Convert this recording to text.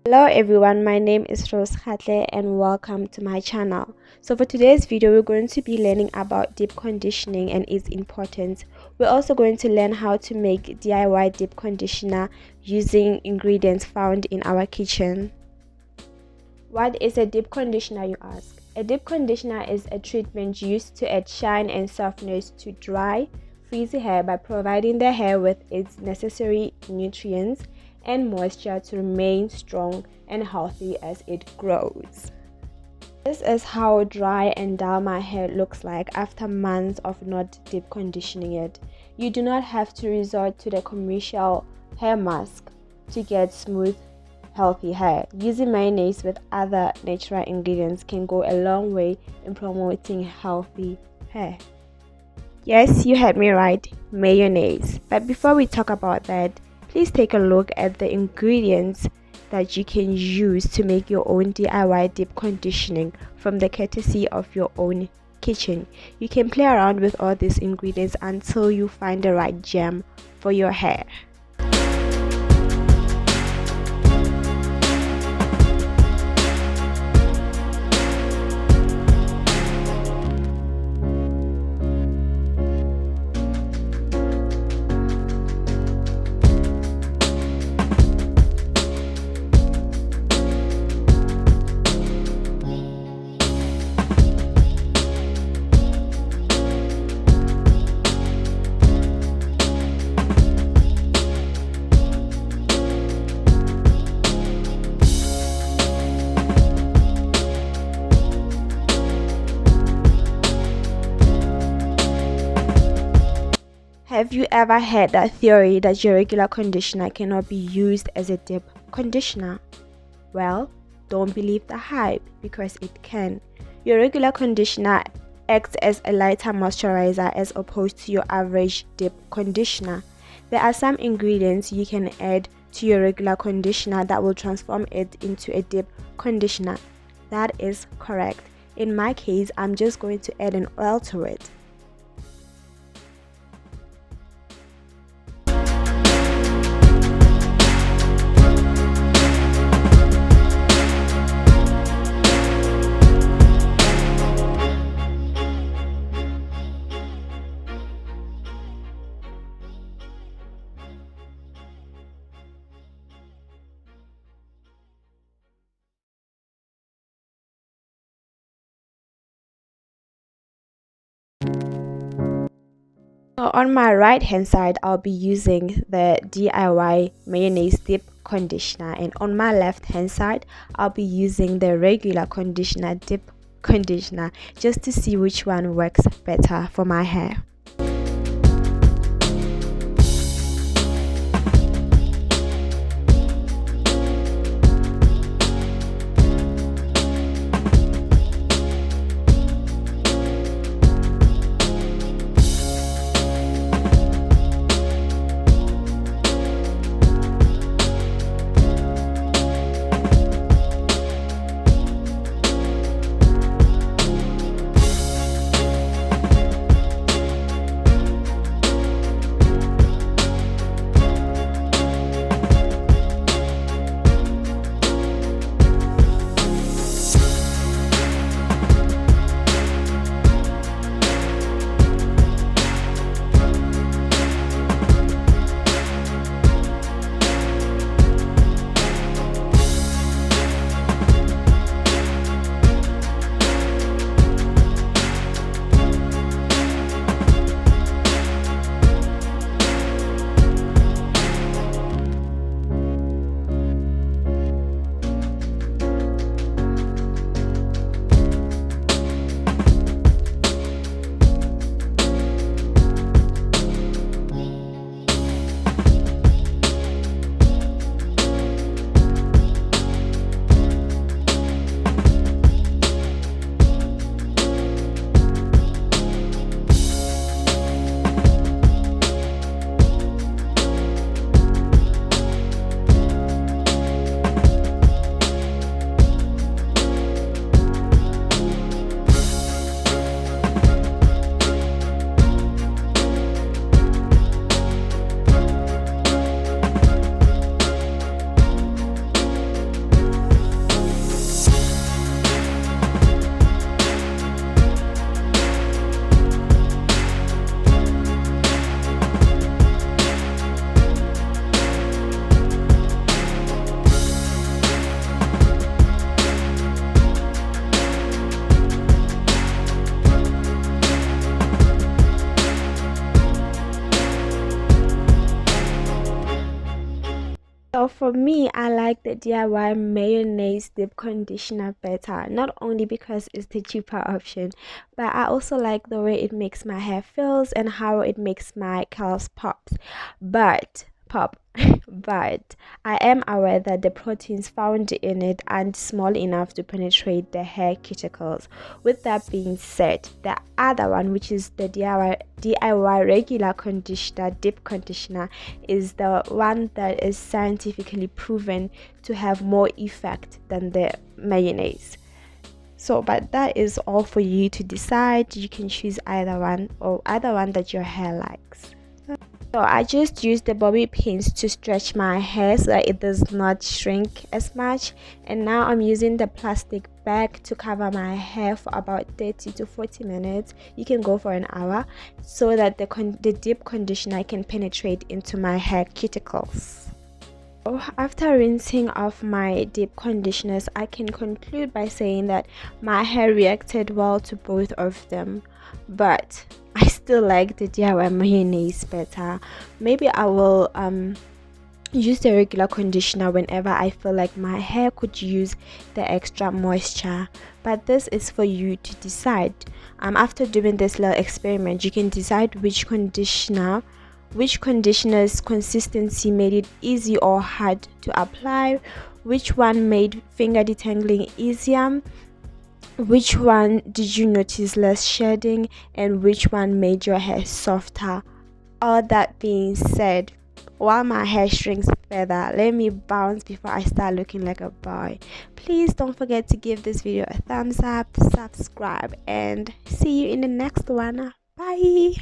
Hello everyone, my name is Rose Khatle and welcome to my channel. So for today's video, we're going to be learning about deep conditioning and its importance. We're also going to learn how to make DIY deep conditioner using ingredients found in our kitchen. What is a deep conditioner, you ask? A deep conditioner is a treatment used to add shine and softness to dry, frizzy hair by providing the hair with its necessary nutrients and moisture to remain strong and healthy as it grows. This is how dry and dull my hair looks like after months of not deep conditioning it. You do not have to resort to the commercial hair mask to get smooth, healthy hair. Using mayonnaise with other natural ingredients can go a long way in promoting healthy hair. Yes, you heard me right, mayonnaise. But before we talk about that, please take a look at the ingredients that you can use to make your own DIY deep conditioning from the courtesy of your own kitchen. You can play around with all these ingredients until you find the right gem for your hair. Have you ever heard that theory that your regular conditioner cannot be used as a deep conditioner? Well, don't believe the hype because it can. Your regular conditioner acts as a lighter moisturizer as opposed to your average deep conditioner. There are some ingredients you can add to your regular conditioner that will transform it into a deep conditioner. That is correct. In my case, I'm just going to add an oil to it. So on my right hand side, I'll be using the DIY mayonnaise deep conditioner, and on my left hand side, I'll be using the regular conditioner deep conditioner, just to see which one works better for my hair. Well, for me, I like the DIY mayonnaise deep conditioner better, not only because it's the cheaper option, but I also like the way it makes my hair feels and how it makes my curls pop. But I am aware that the proteins found in it aren't small enough to penetrate the hair cuticles. With that being said, the other one, which is the DIY regular conditioner, deep conditioner, is the one that is scientifically proven to have more effect than the mayonnaise. So, but that is all for you to decide. You can choose either one or either one that your hair likes. So I just use the bobby pins to stretch my hair so that it does not shrink as much, and now I'm using the plastic bag to cover my hair for about 30 to 40 minutes. You can go for an hour so that the deep conditioner can penetrate into my hair cuticles. After rinsing off my deep conditioners, I can conclude by saying that my hair reacted well to both of them, but I still like the DIY mayonnaise better. Maybe I will use the regular conditioner whenever I feel like my hair could use the extra moisture, but this is for you to decide. After doing this little experiment, you can decide which conditioner's consistency made it easy or hard to apply, which one made finger detangling easier, which one did you notice less shedding, and which one made your hair softer. All that being said, while my hair shrinks further, let me bounce before I start looking like a boy. Please don't forget to give this video a thumbs up, subscribe, and see you in the next one. Bye.